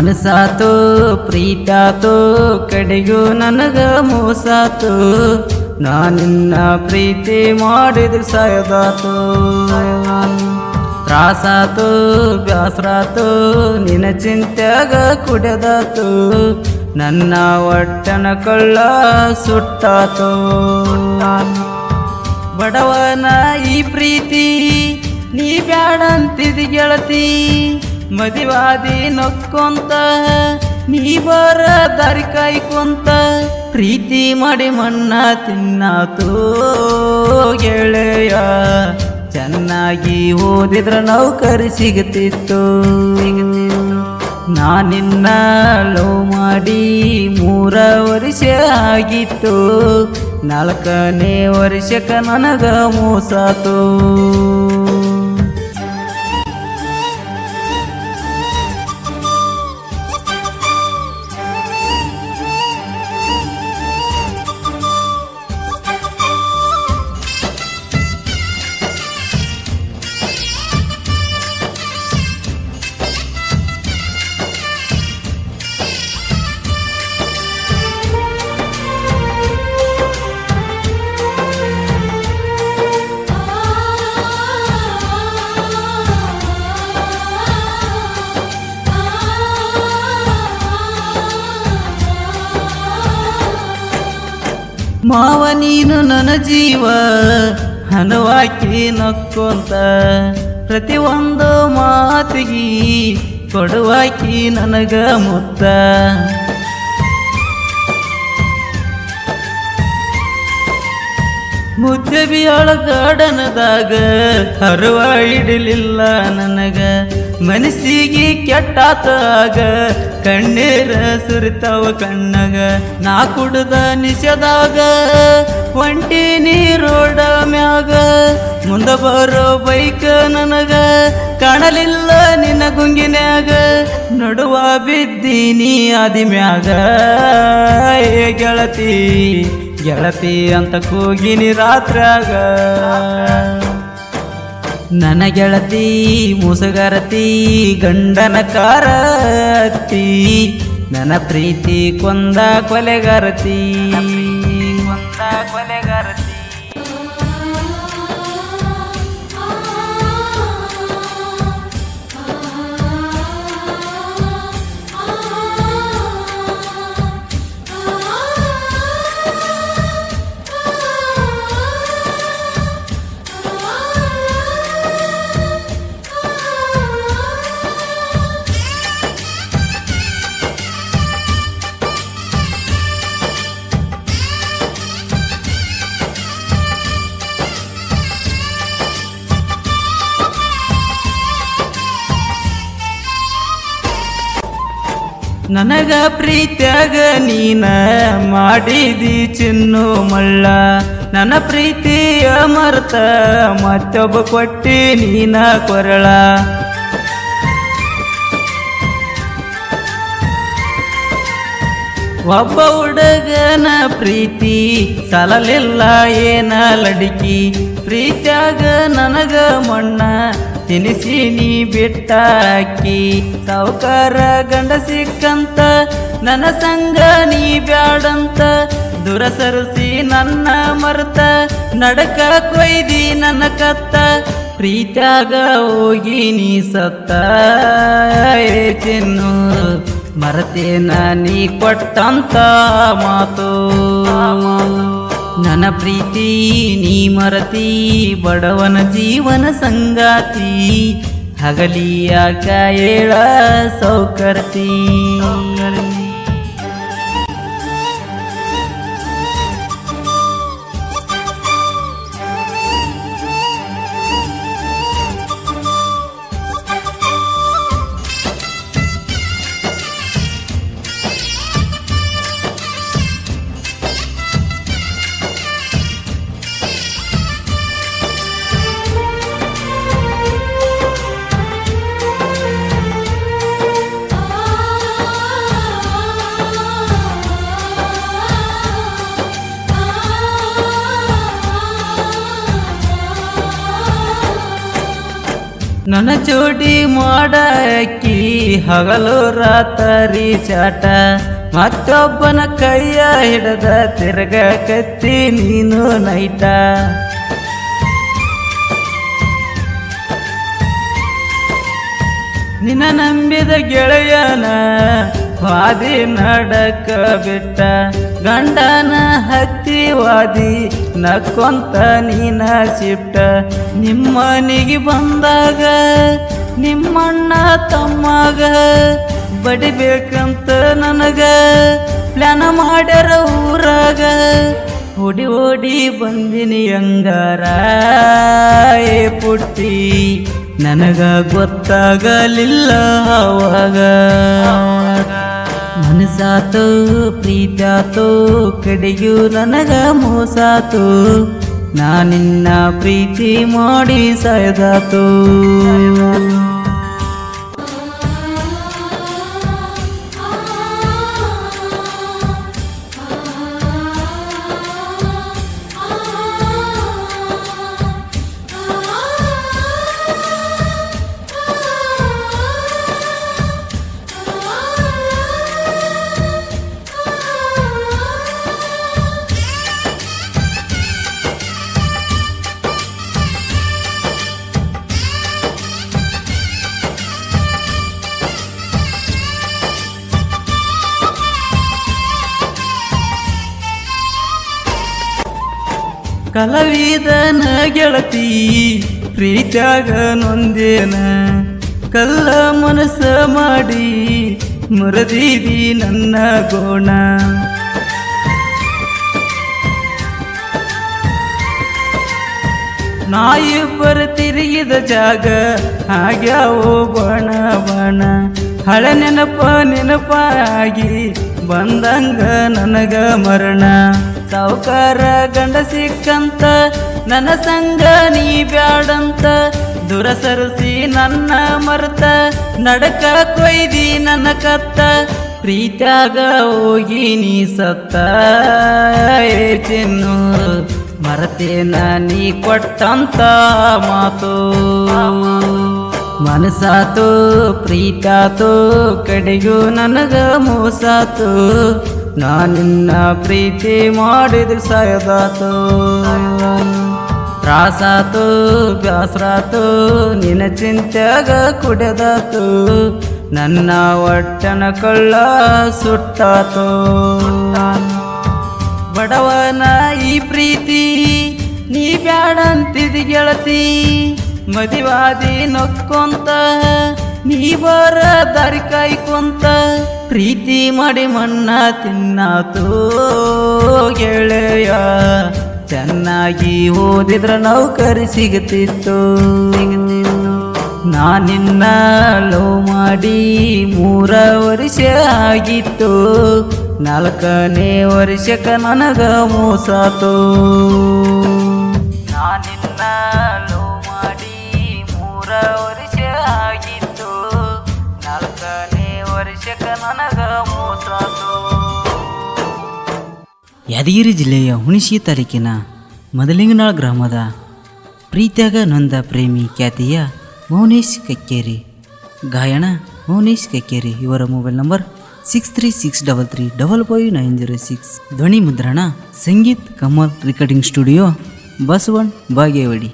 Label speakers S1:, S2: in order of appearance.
S1: ಮನಸಾತು ಪ್ರೀತಾತು ಕಡೆಗೂ ನನಗ ಮೋಸಾತು ನಾ ನಿನ್ನ ಪ್ರೀತಿ ಮಾಡಿದ್ರೆ ಸಾಯದಾತು ತ್ರಾಸಾತು ಬ್ಯಾಸ್ರಾತು ನಿನ್ನ ಚಿಂತ್ಯಾಗ ಕುಡ್ಯದಾತು ನನ್ನ ಒಟ್ಟನ ಕಳ್ಳ ಸುಟ್ಟಾತು ಬಡವನ ಈ ಪ್ರೀತಿ ನೀ ಬ್ಯಾಡಂತಿದ್ ಗೆಳತಿ ಮದಿವಾದಿ ನಕ್ಕೊಂತ ನೀ ಬರ ದಾರಿ ಕಾಯ್ಕೊಂತ ಪ್ರೀತಿ ಮಾಡಿ ಮಣ್ಣ ತಿನ್ನಾತು ಗೆಳೆಯ ಚೆನ್ನಾಗಿ ಓದಿದ್ರ ನೌಕರಿ ಸಿಗುತ್ತಿತ್ತು ನಾನಿನ್ನ ಲವ್ ಮಾಡಿ 3 ವರ್ಷ ಆಗಿತ್ತು 4ನೇ ವರ್ಷಕ್ಕೆ ನನಗ ಮೋಸಾತು ಮಾವ ನೀನು ನನ್ನ ಜೀವ ಹನವಾಕಿ ನಕ್ಕೊಂತ ಪ್ರತಿಯೊಂದು ಮಾತಿಗೆ ಕೊಡುವಾಕಿ ನನಗ ಮುತ್ತ ಮುದ್ದೆಬಿಯಾಳ ಗಾರ್ಡನದಾಗ ಹರುವ ಇಡಲಿಲ್ಲ ನನಗ ಮನಸ್ಸಿಗೆ ಕೆಟ್ಟಾತಾಗ ಕಣ್ಣೀರ ಸುರಿತಾವ ಕಣ್ಣಗ ನಾ ಕುಡ್ದ ನಿಶದಾಗ ಒಂಟಿ ನೀರೋಡ ಮ್ಯಾಗ ಮುಂದ ಬರೋ ಬೈಕ್ ನನಗ ಕಾಣಲಿಲ್ಲ ನಿನ್ನ ಗುಂಗಿನ್ಯಾಗ ನಡುವ ಬಿದ್ದೀನಿ ಆದಿ ಮ್ಯಾಗ ಏ ಗೆಳತಿ ಗೆಳತಿ ಅಂತ ಕೂಗಿನಿ ರಾತ್ರ್ಯಾಗ ನನ್ನ ಗೆಳತಿ ಮುಸುಗರತಿ ಗಂಡನ ಕಾರತಿ ನನ್ನ ಪ್ರೀತಿ ಕೊಂದ ಕೊಲೆಗಾರತಿ ನನಗ ಪ್ರೀತ್ಯಾಗ ನೀನ ಮಾಡಿದಿ ಚಿನ್ನು ಮಳ್ಳ ನನ್ನ ಪ್ರೀತಿಯ ಮರ್ತ ಮತ್ತೊಬ್ಬ ಕೊಟ್ಟಿ ನೀನ ಕೊರಳ ಒಬ್ಬ ಹುಡುಗನ ಪ್ರೀತಿ ಸಲಲಿಲ್ಲ ಏನ ಲಡಿಕಿ ಪ್ರೀತ್ಯಾಗ ನನಗ ಮಣ್ಣ ತಿನಿಸಿ ನೀ ಬಿಟ್ಟಾಕಿ ಸಾವುಕಾರ ಗಂಡ ಸಿಕ್ಕಂತ ನನ್ನ ಸಂಗ ನೀ ಬ್ಯಾಡಂತ ದೂರ ಸರಿಸಿ ನನ್ನ ಮರ್ತ ನಡಕ ಕೊಯ್ದಿ ನನ್ನ ಕತ್ತ ಪ್ರೀತ್ಯಾಗ ಹೋಗಿ ನೀ ಸತ್ತ ಏ ಚಿನ್ನು ಮರತೇನ ನೀ ಕೊಟ್ಟಂತ ಮಾತು ನನ್ನ ಪ್ರೀತಿ ನೀ ಮರತಿ ಬಡವನ ಜೀವನ ಸಂಗಾತಿ ಹಗಲಿಯಾಕ ಏಳ ಸೌಕರ್ತಿ ನನ್ನ ಜೋಡಿ ಮಾಡಾಕಿ ಹಗಲು ರಾತ್ರಿ ಚಾಟ ಮತ್ತೊಬ್ಬನ ಕೈಯ ಹಿಡದ ತಿರ್ಗ ಕತ್ತಿ ನೀನು ನೈಟ ನಿನ್ನ ನಂಬಿದ ಗೆಳೆಯನ ವಾದಿ ನಡಕ ಬಿಟ್ಟ ಗಂಡನ ಹತ್ತಿ ವಾದಿ ನಕ್ಕೊಂತ ನೀನ ಶಿಫ್ಟ ನಿಮ್ಮನಿಗೆ ಬಂದಾಗ ನಿಮ್ಮಣ್ಣ ತಮ್ಮಗ ಬಡಿಬೇಕಂತ ನನಗ ಪ್ಲಾನ ಮಾಡ್ಯಾರ ಊರಾಗ ಓಡಿ ಓಡಿ ಬಂದಿನಿ ಅಂಗಾರ ಏ ಪುಟ್ಟಿ ನನಗ ಗೊತ್ತಾಗಲಿಲ್ಲ ಅವಾಗ ಮನಸಾತು ಪ್ರೀತಾತು ಕಡೆಗೂ ನನಗ ಮೋಸಾತು ನಾನಿನ್ನ ಪ್ರೀತಿ ಮಾಡಿ ಸಾಯ್ದಾತು ಕಲವಿದನ ಗೆಳತಿ ಪ್ರೀತ್ಯಾಗ ನೊಂದೇನ ಕಲ್ಲ ಮನಸ್ಸ ಮಾಡಿ ಮುರದಿದಿ ನನ್ನ ಗೋಣ ನಾಯಿಬ್ಬರ ತಿರುಗಿದ ಜಾಗ ಆಗ್ಯಾವೋ ಬಣ ಬಣ ಹಳೆ ನೆನಪಾಗಿ ಬಂದಂಗ ನನಗ ಮರಣ ಸಾವುಕಾರ ಗಂಡ ಸಿಕ್ಕಂತ ನನ್ನ ಸಂಗ ನೀ ಬ್ಯಾಡಂತ ದೂರ ಸರಿಸಿ ನನ್ನ ಮರ್ತ ನಡಕ ಕೊಯ್ದಿ ನನ್ನ ಕತ್ತ ಪ್ರೀತ್ಯಾಗ ಹೋಗಿ ನೀ ಸತ್ತ ಏ ಚಿನ್ನು ಮರತೇನ ನೀ ಕೊಟ್ಟಂತ ಮಾತು ಮನಸಾತು ಪ್ರೀತಾತು ಕಡೆಗೂ ನನಗ ಮೋಸಾತು ನಾನಿನ್ನ ಪ್ರೀತಿ ಮಾಡಿದ ಸಾಯದಾತು ತ್ರಾಸಾತು ಬ್ಯಾಸ್ರಾತು ನಿನ್ನ ಚಿಂತ್ಯಾಗ ಕುಡೆದಾತು ನನ್ನ ಒಟ್ಟನ ಕಳ್ಳ ಸುಟ್ಟಾತು ಬಡವನ ಈ ಪ್ರೀತಿ ನೀ ಬ್ಯಾಡಂತಿದಿ ಗೆಳತಿ ಮದಿವಾದಿ ನೊಕ್ಕೊಂತ ನೀ ಬರ ದಾರಿ ಕಾಯ್ಕೊಂತ ಪ್ರೀತಿ ಮಾಡಿ ಮಣ್ಣ ತಿನ್ನಾತು ಗೆಳೆಯ ಚೆನ್ನಾಗಿ ಓದಿದ್ರ ನೌಕರಿ ಸಿಗುತ್ತಿತ್ತು ನಾನಿನ್ನ ಲವ್ ಮಾಡಿ 3 ವರ್ಷ ಆಗಿತ್ತು 4ನೇ ವರ್ಷಕ್ಕ ನನಗ ಮೋಸಾತು ನಾನಿನ್ನ ಲವ್ ಮಾಡಿ 3 ವರ್ಷ ಆಗಿತ್ತು 4ನೇ ವರ್ಷಕ್ಕ ನನಗ ಮೋಸಾತು. ಯಾದಗಿರಿ ಜಿಲ್ಲೆಯ ಹುಣಸಿ ತಾಲೂಕಿನ ಮದಲಿಂಗನಾಳ್ ಗ್ರಾಮದ ಪ್ರೀತ್ಯಾಗ ನೊಂದ ಪ್ರೇಮಿ ಖ್ಯಾತಿಯ ಮೌನೇಶ್ ಕಕ್ಕೇರಿ ಗಾಯನ ಮೌನೇಶ್ ಕಕ್ಕೇರಿ ಇವರ ಮೊಬೈಲ್ ನಂಬರ್ 6363355906 ಧ್ವನಿ ಮುದ್ರಣ ಸಂಗೀತ್ ಕಮಲ್ ರೆಕಾರ್ಡಿಂಗ್ ಸ್ಟುಡಿಯೋ ಬಸವನ್ ಬಾಗೇವಾಡಿ.